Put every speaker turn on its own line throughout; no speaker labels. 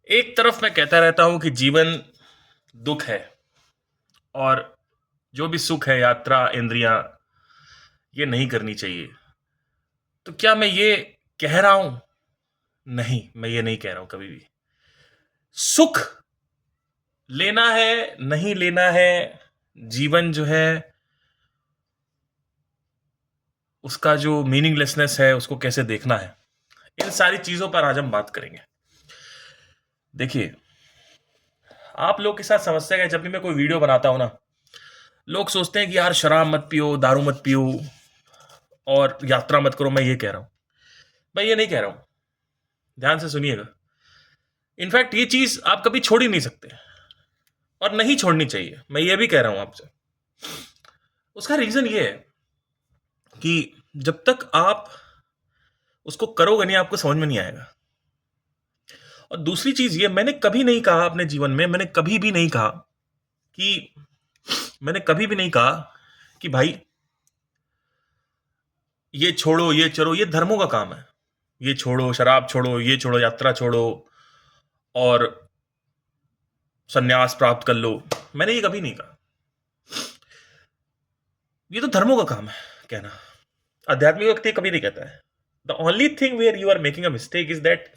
एक तरफ मैं कहता रहता हूं कि जीवन दुख है और जो भी सुख है, यात्रा, इंद्रियां, ये नहीं करनी चाहिए। तो क्या मैं ये कह रहा हूं? नहीं, मैं ये नहीं कह रहा हूं कभी भी। सुख लेना है, नहीं लेना है, जीवन जो है उसका जो मीनिंगलेसनेस है उसको कैसे देखना है, इन सारी चीजों पर आज हम बात करेंगे। देखिए, आप लोग के साथ समस्या है, जब भी मैं कोई वीडियो बनाता हूं ना, लोग सोचते हैं कि यार शराब मत पियो, दारू मत पियो और यात्रा मत करो। मैं ये कह रहा हूं, मैं ये नहीं कह रहा हूं। ध्यान से सुनिएगा। इनफैक्ट ये चीज आप कभी छोड़ ही नहीं सकते और नहीं छोड़नी चाहिए, मैं ये भी कह रहा हूं आपसे। उसका रीजन ये है कि जब तक आप उसको करोगे नहीं, आपको समझ में नहीं आएगा। और दूसरी चीज ये, मैंने कभी नहीं कहा अपने जीवन में, कि मैंने कभी भी नहीं कहा कि भाई ये छोड़ो, ये चलो, ये धर्मों का काम है। ये छोड़ो, शराब छोड़ो, ये छोड़ो, यात्रा छोड़ो और सन्यास प्राप्त कर लो। मैंने ये कभी नहीं कहा। ये तो धर्मों का काम है कहना। आध्यात्मिक व्यक्ति कभी नहीं कहता है। The only thing where you are making a mistake is that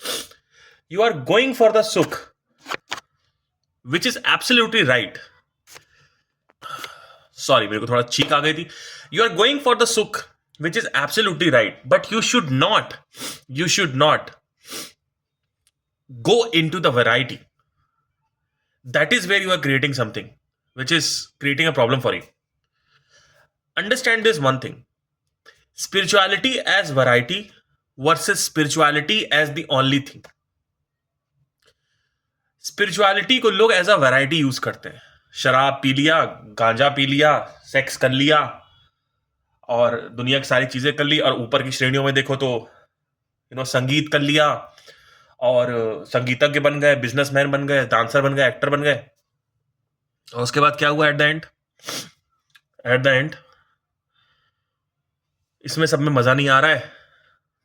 you are going for the सुख, which is absolutely right. Sorry, मेरे को थोड़ा चीख आ गई थी। You are going for the सुख, which is absolutely right, but you should not go into the variety. That is where you are creating something which is creating a problem for you. Understand this one thing: spirituality as variety versus spirituality as the only thing. Spirituality को लोग as a variety use करते हैं। शराब P लिया, गांजा P लिया, sex कर लिया और दुनिया की सारी चीजें कर ली, और ऊपर की श्रेणियों में देखो तो संगीत कर लिया और संगीतज्ञ बन गए, बिजनेसमैन बन गए, डांसर बन गए, एक्टर बन गए। और उसके बाद क्या हुआ एट द एंड इसमें सब में मजा नहीं आ रहा है,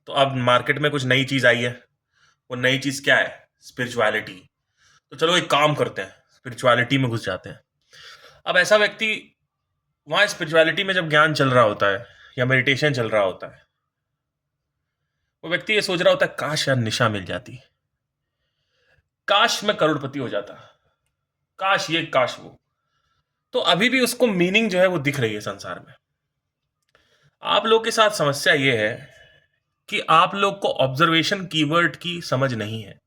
तो अब मार्केट में कुछ नई चीज आई है। वो नई चीज क्या है? स्पिरिचुअलिटी। तो चलो एक काम करते हैं, स्पिरिचुअलिटी में घुस जाते हैं। अब ऐसा व्यक्ति वहां स्पिरिचुअलिटी में जब ज्ञान चल रहा होता है या मेडिटेशन चल रहा होता है, वो व्यक्ति ये सोच रहा होता है, काश यार निशा मिल जाती, काश मैं करोड़पति हो जाता, काश ये काश वो। तो अभी भी उसको मीनिंग जो है वो दिख रही है संसार में। आप लोग के साथ समस्या ये है कि आप लोग को ऑब्जर्वेशन कीवर्ड की समझ नहीं है।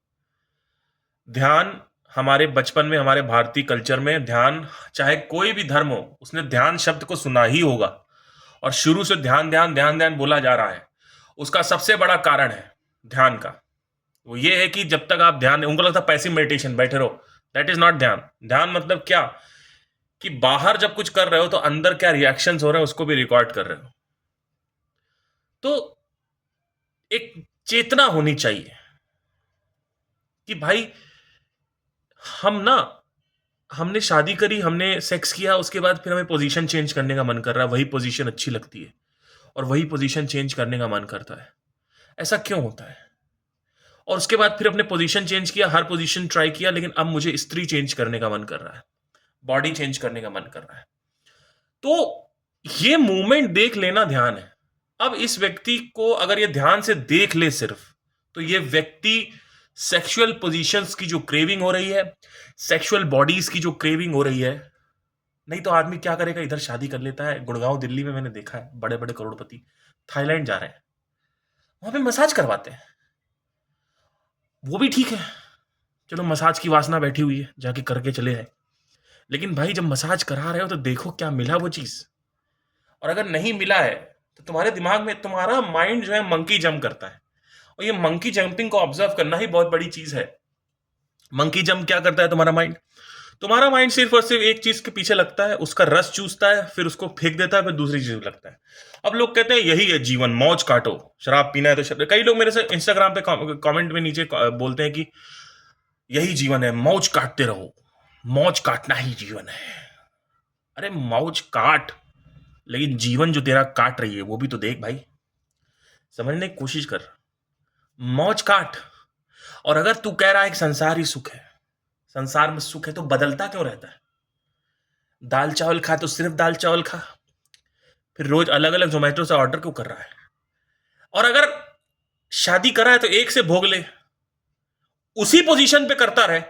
ध्यान हमारे बचपन में, हमारे भारतीय कल्चर में ध्यान, चाहे कोई भी धर्म हो, उसने ध्यान शब्द को सुना ही होगा और शुरू से ध्यान ध्यान ध्यान ध्यान बोला जा रहा है। उसका सबसे बड़ा कारण है ध्यान का, वो ये है कि जब तक आप ध्यान, उनको लगता है पैसिव मेडिटेशन, बैठे रहो। दैट इज नॉट ध्यान। ध्यान मतलब क्या कि बाहर जब कुछ कर रहे हो तो अंदर क्या रिएक्शंस हो रहे हैं उसको भी रिकॉर्ड कर रहे हो। तो एक चेतना होनी चाहिए कि भाई हम ना, हमने शादी करी, हमने सेक्स किया, उसके बाद फिर हमें पोजीशन चेंज करने का मन कर रहा है, वही पोजीशन अच्छी लगती है और वही पोजीशन चेंज करने का मन करता है। ऐसा क्यों होता है? और उसके बाद फिर अपने पोजीशन चेंज किया, हर पोजीशन ट्राई किया, लेकिन अब मुझे स्त्री चेंज करने का मन कर रहा है, बॉडी चेंज करने का मन कर रहा है। तो ये मूवमेंट देख लेना ध्यान है। अब इस व्यक्ति को अगर ये ध्यान से देख ले सिर्फ, तो ये व्यक्ति सेक्सुअल पोजीशंस की जो क्रेविंग हो रही है, सेक्सुअल बॉडीज की जो क्रेविंग हो रही है, नहीं तो आदमी क्या करेगा, इधर शादी कर लेता है। गुड़गांव दिल्ली में मैंने देखा है, बड़े बड़े करोड़पति थाईलैंड जा रहे हैं, वहां पे मसाज करवाते हैं। वो भी ठीक है, चलो मसाज की वासना बैठी हुई है, जाके करके चले आए। लेकिन भाई जब मसाज करा रहे हो तो देखो क्या मिला वो चीज। और अगर नहीं मिला है तो तुम्हारे दिमाग में, तुम्हारा माइंड जो है मंकी जंप करता है, और ये मंकी जंपिंग को ऑब्जर्व करना ही बहुत बड़ी चीज है। मंकी जंप क्या करता है तुम्हारा माइंड? तुम्हारा माइंड सिर्फ और सिर्फ एक चीज के पीछे लगता है, उसका रस चूसता है, फिर उसको फेंक देता है, फिर दूसरी चीज लगता है। अब लोग कहते हैं यही है जीवन, मौज काटो, शराब पीना है तो शराब। कई लोग मेरे से इंस्टाग्राम पे कमेंट में नीचे बोलते हैं कि यही जीवन है, मौज काटते रहो, मौज काटना ही जीवन है। अरे मौज काट, लेकिन जीवन जो तेरा काट रही है वो भी तो देख भाई, समझने की कोशिश कर। मौज काट, और अगर तू कह रहा है कि संसार ही सुख है, संसार में सुख है, तो बदलता क्यों रहता है? दाल चावल खा तो सिर्फ दाल चावल खा, फिर रोज अलग अलग जोमेटो से ऑर्डर क्यों कर रहा है? और अगर शादी करा है तो एक से भोग ले, उसी पोजीशन पे करता रहे।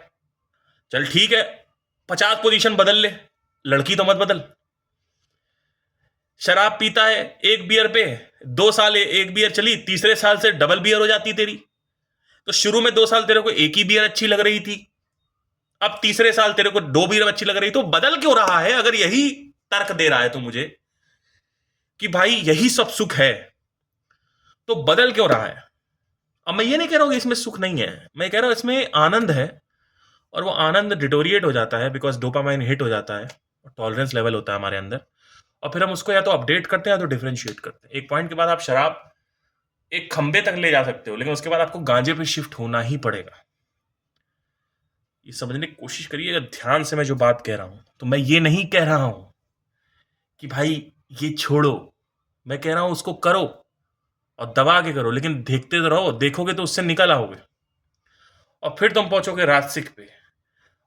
चल ठीक है, 50 पोजीशन बदल ले, लड़की तो मत बदल। शराब पीता है, एक बियर पे 2 साल एक बियर चली, तीसरे साल से डबल बियर हो जाती तेरी। तो शुरू में 2 साल तेरे को एक ही बियर अच्छी लग रही थी, अब तीसरे साल तेरे को 2 बियर अच्छी लग रही, तो बदल क्यों रहा है? अगर यही तर्क दे रहा है तो मुझे कि भाई यही सब सुख है, तो बदल क्यों रहा है? अब मैं ये नहीं कह रहा हूं कि इसमें सुख नहीं है, मैं कह रहा हूं इसमें आनंद है, और वो आनंद डिटोरिएट हो जाता है बिकॉज डोपामाइन हिट हो जाता है, टॉलरेंस लेवल होता है हमारे अंदर, और फिर हम उसको या तो अपडेट करते हैं या तो डिफरेंशिएट करते हैं। एक पॉइंट के बाद आप शराब एक खंबे तक ले जा सकते हो, लेकिन उसके बाद आपको गांजे पे शिफ्ट होना ही पड़ेगा। ये समझने की कोशिश करिएगा ध्यान से मैं जो बात कह रहा हूं। तो मैं ये नहीं कह रहा हूं कि भाई ये छोड़ो, मैं कह रहा हूं उसको करो और दबा के करो, लेकिन देखते तो रहो, देखोगे तो उससे निकल आओगे। और फिर तुम पहुंचोगे राजसिक पे,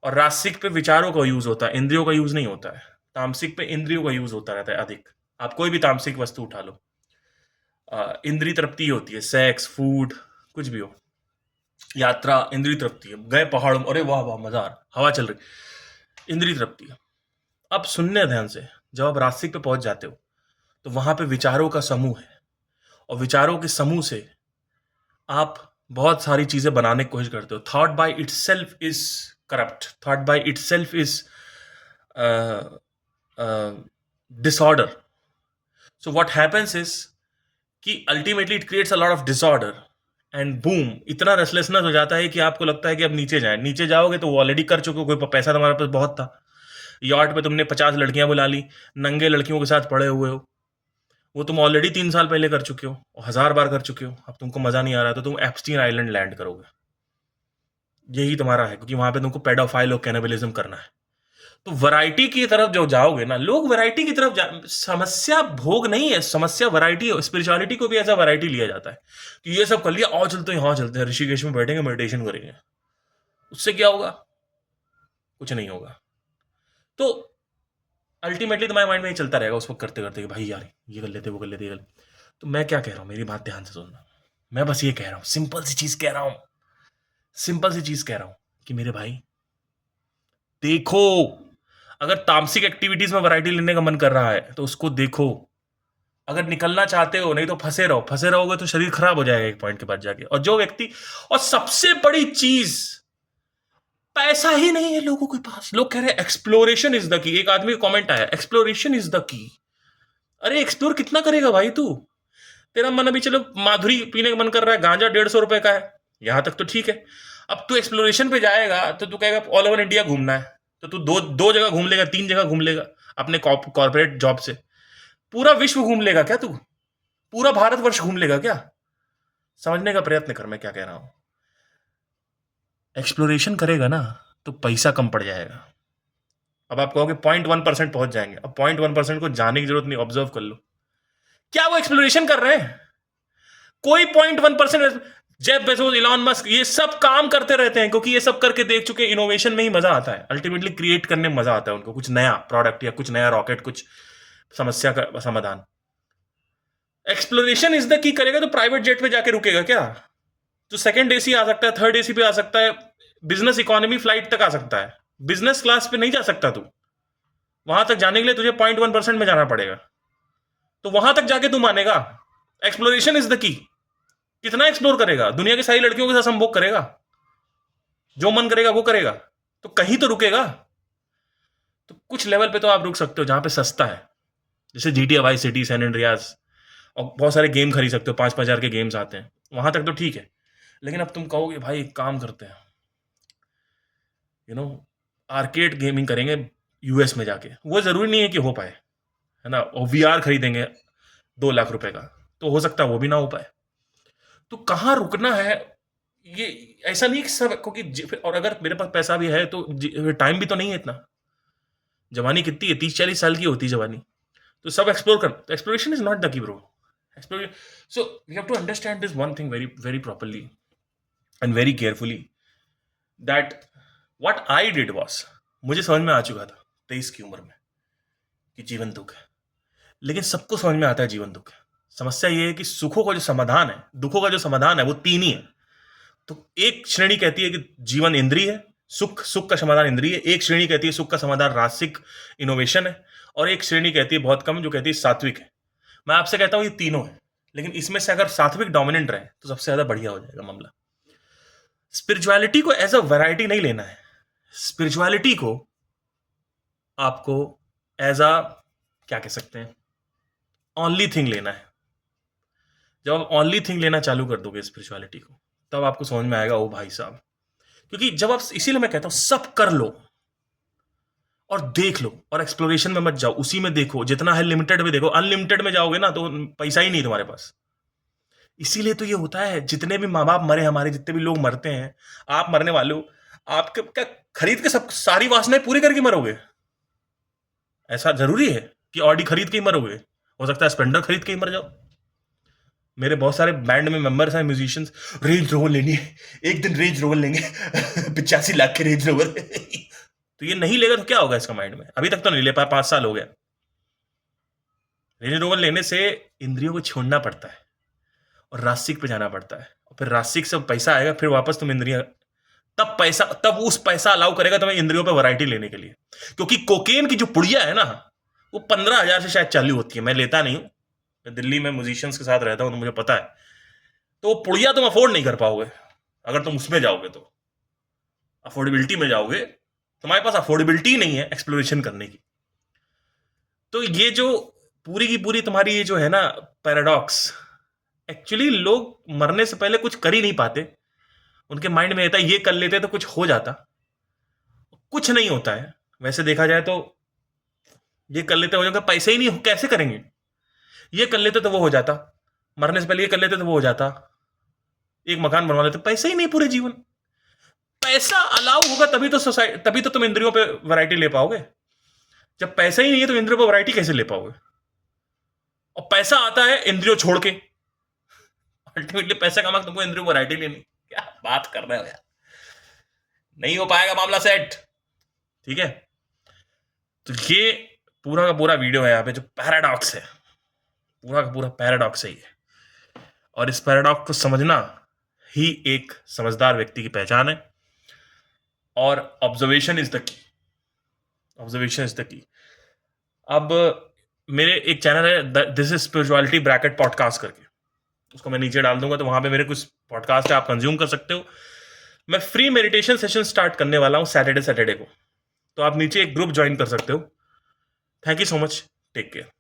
और राजसिक पे विचारों का यूज होता है, इंद्रियों का यूज नहीं होता है। तामसिक पे इंद्रियों का यूज होता रहता है अधिक। आप कोई भी तामसिक वस्तु उठा लो, इंद्रिय तृप्ति होती है, सेक्स, फूड, कुछ भी हो, यात्रा इंद्रिय तृप्ति है। गए पहाड़ों में, अरे वाह वाह मजा आ रहा, हवा चल रही, इंद्रिय तृप्ति है। अब सुनने ध्यान से, जब आप रास्तिक पे पहुंच जाते हो तो वहां पे विचारों का समूह है, और विचारों के समूह से आप बहुत सारी चीजें बनाने की कोशिश करते हो। Thought by itself is corrupt, thought by itself is disorder. So what happens is कि ultimately it creates a lot of disorder, and boom, इतना रेस्टलेसनेस हो जाता है कि आपको लगता है कि अब नीचे जाए। नीचे जाओगे तो वो ऑलरेडी कर चुके हो, कोई पैसा तुम्हारे पास बहुत था, यॉट पे तुमने 50 लड़कियां बुला ली, नंगे लड़कियों के साथ पड़े हुए हो, वो तुम ऑलरेडी 3 साल पहले कर चुके हो और 1000 बार कर चुके हो। अब तुमको मजा नहीं आ रहा तो तुम एप्स्टीन आइलैंड लैंड करोगे। यही तुम्हारा है, क्योंकि वहां पे तुमको पेडोफाइल और कैनिबलिज्म करना है। तो वैरायटी की तरफ जो जाओगे ना, लोग वैरायटी की तरफ समस्या भोग नहीं है, समस्या वैरायटी है। स्पिरिचुअलिटी को भी ऐसा वैरायटी लिया जाता है कि ये सब कर लिया, और चलते हैं, यहाँ चलते हैं, ऋषिकेश में बैठेंगे, मेडिटेशन करेंगे। उससे क्या होगा? कुछ नहीं होगा। तो अल्टीमेटली तुम्हारे माइंड में ये चलता रहेगा उस वक्त करते करते कि भाई यार ये कर लेते, वो कर लेते, ये कर लेते। तो मैं क्या कह रहा हूं, मेरी बात ध्यान से सुनना। मैं बस ये कह रहा हूं, सिंपल सी चीज कह रहा हूं, सिंपल सी चीज कह रहा हूं कि मेरे भाई देखो, अगर तामसिक एक्टिविटीज में वैरायटी लेने का मन कर रहा है तो उसको देखो। अगर निकलना चाहते हो, नहीं तो फंसे रहो, फंसे रहोगे तो शरीर खराब हो जाएगा एक पॉइंट के बाद जाके। और जो व्यक्ति, और सबसे बड़ी चीज, पैसा ही नहीं है लोगों के पास। लोग कह रहे हैं एक्सप्लोरेशन इज द की। एक आदमी का कमेंट आया, एक्सप्लोरेशन इज द की। अरे एक्सप्लोर कितना करेगा भाई तू? तेरा मन अभी चलो माधुरी पीने का मन कर रहा है, गांजा 150 रुपए का है, यहां तक तो ठीक है। अब तू एक्सप्लोरेशन पे जाएगा तो तू कहेगा ऑल ओवर इंडिया घूमना है, तो तू दो दो जगह घूम लेगा, 3 जगह घूम लेगा अपने कॉर्पोरेट जॉब से। पूरा विश्व घूम लेगा क्या तू? पूरा भारतवर्ष घूम लेगा क्या? समझने का प्रयत्न कर मैं क्या कह रहा हूं। एक्सप्लोरेशन करेगा ना तो पैसा कम पड़ जाएगा। अब आप कहोगे 0.1% पहुंच जाएंगे। अब 0.1% को जाने की जरूरत नहीं, ऑब्जर्व कर लो। क्या वो एक्सप्लोरेशन कर रहे हैं? कोई 0.1%। जेफ बेजोस, इलॉन मस्क, ये सब काम करते रहते हैं क्योंकि ये सब करके देख चुके हैं। इनोवेशन में ही मजा आता है, अल्टीमेटली क्रिएट करने में मजा आता है उनको, कुछ नया प्रोडक्ट या कुछ नया रॉकेट, कुछ समस्या का समाधान। एक्सप्लोरेशन इज द की करेगा तो प्राइवेट जेट पे जाके रुकेगा क्या? तो सेकंड एसी आ सकता है, थर्ड एसी पे आ सकता है, बिजनेस इकोनॉमी फ्लाइट तक आ सकता है, बिजनेस क्लास पे नहीं जा सकता तू। वहां तक जाने के लिए तुझे 0.1% में जाना पड़ेगा, तो वहां तक जाके तू मानेगा एक्सप्लोरेशन इज द की। कितना एक्सप्लोर करेगा? दुनिया की सारी लड़कियों के साथ संभोग करेगा, जो मन करेगा वो करेगा, तो कहीं तो रुकेगा। तो कुछ लेवल पे तो आप रुक सकते हो जहां पे सस्ता है, जैसे GTA Vice City, San Andreas, और बहुत सारे गेम खरीद सकते हो, 5,000 के गेम्स आते हैं, वहां तक तो ठीक है। लेकिन अब तुम कहोगे भाई एक काम करते हैं, आर्केड गेमिंग करेंगे यूएस में जाके, वो जरूरी नहीं है कि हो पाए, है ना। और VR खरीदेंगे 2 लाख रुपए का, तो हो सकता है वो भी ना हो पाए। तो कहाँ रुकना है? ये ऐसा नहीं कि सब, क्योंकि और अगर मेरे पास पैसा भी है तो टाइम भी तो नहीं है इतना। जवानी कितनी है? 30-40 साल की होती है जवानी, तो सब एक्सप्लोर कर। तो exploration is not the key bro. Explore, so we have to understand this one thing very very properly, and very carefully that what I did was, मुझे समझ में आ चुका था 23 की उम्र में कि जीवन दुख है। लेकिन सबको समझ में आता है जीवन दुख है। समस्या ये है कि सुखों का जो समाधान है, दुखों का जो समाधान है, वो तीन ही है। तो एक श्रेणी कहती है कि जीवन इंद्रिय है, सुख का समाधान इंद्रिय है। एक श्रेणी कहती है सुख का समाधान रासिक इनोवेशन है। और एक श्रेणी कहती है बहुत कम, जो कहती है सात्विक है। मैं आपसे कहता हूं ये तीनों है, लेकिन इसमें से अगर सात्विक डोमिनेंट रहे तो सबसे ज्यादा बढ़िया हो जाएगा मामला। स्पिरिचुअलिटी को एज अ वैरायटी नहीं लेना है। स्पिरिचुअलिटी को आपको एज अ, क्या कह सकते हैं, ओनली थिंग लेना है। जब आप ओनली थिंग लेना चालू कर दोगे स्पिरिचुअलिटी को, तब आपको समझ में आएगा ओ भाई साहब। क्योंकि जब आप, इसीलिए मैं कहता हूं सब कर लो और देख लो, और एक्सप्लोरेशन में मत जाओ, उसी में देखो, जितना है लिमिटेड में देखो। अनलिमिटेड में जाओगे ना तो पैसा ही नहीं तुम्हारे पास। इसीलिए तो ये होता है, जितने भी माँ बाप मरे हमारे, जितने भी लोग मरते हैं, आप मरने वाले हो, आपके क्या खरीद के सब सारी वासनाएं पूरी करके मरोगे? ऐसा जरूरी है कि ऑडी खरीद के ही मरोगे? हो सकता है स्प्लेंडर खरीद के ही मर जाओ। मेरे बहुत सारे बैंड में मेंबर्स हैं, म्यूजिशियंस, रेंज रोवर लेनी है, एक दिन रेंज रोवर लेंगे 85 लाख के रेंज रोवर तो ये नहीं लेगा तो क्या होगा इसका माइंड में? अभी तक तो नहीं ले पाया, 5 साल हो गया। रेंज रोवर लेने से इंद्रियों को छोड़ना पड़ता है और रासिक पे जाना पड़ता है, और फिर रासिक से पैसा आएगा, फिर वापस तुम इंद्रियां, तब उस पैसा अलाउ करेगा तुम्हें इंद्रियों पे वैरायटी लेने के लिए। क्योंकि कोकेन की जो पुड़िया है ना, वो 15,000 से शायद चालू होती है। मैं लेता नहीं हूं, मैं दिल्ली में म्यूजिशियंस के साथ रहता हूं तो मुझे पता है। तो वो पुड़िया तुम अफोर्ड नहीं कर पाओगे अगर तुम उसमें जाओगे। तो अफोर्डेबिलिटी में जाओगे, तुम्हारे पास अफोर्डेबिलिटी नहीं है एक्सप्लोरेशन करने की। तो ये जो पूरी की पूरी तुम्हारी ये जो है ना पैराडॉक्स, एक्चुअली लोग मरने से पहले कुछ कर ही नहीं पाते। उनके माइंड में रहता है ये कर लेते तो कुछ हो जाता। कुछ नहीं होता है वैसे देखा जाए तो। ये कर लेते हो जाएगा, पैसे ही नहीं, कैसे करेंगे? ये कर लेते तो वो हो जाता, मरने से पहले ये कर लेते तो वो हो जाता, एक मकान बनवा लेते, पैसे ही नहीं पूरे जीवन। पैसा अलाउ होगा तभी तो सोसाइटी, तभी तो तुम इंद्रियों पे वैरायटी ले पाओगे। जब पैसा ही नहीं है तो इंद्रियों पे वैरायटी कैसे ले पाओगे? और पैसा आता है इंद्रियों छोड़ के, अल्टीमेटली पैसा कमा के तुमको इंद्रियों को वैरायटी लेनी। क्या बात कर रहे हो यार, नहीं हो पाएगा मामला सेट। ठीक है, तो ये पूरा का पूरा वीडियो है यहाँ पे जो पैराडॉक्स है, पूरा का पूरा पैराडॉक्स है ये। और इस पैराडॉक्स को समझना ही एक समझदार व्यक्ति की पहचान है। और observation is the key, observation is the key. अब मेरे एक चैनल है this is spirituality bracket podcast करके, उसको मैं नीचे डाल दूंगा, तो वहां पे मेरे कुछ पॉडकास्ट है, आप कंज्यूम कर सकते हो। मैं फ्री मेडिटेशन सेशन स्टार्ट करने वाला हूं सैटरडे को, तो आप नीचे एक ग्रुप ज्वाइन कर सकते हो। Thank you so much, take care.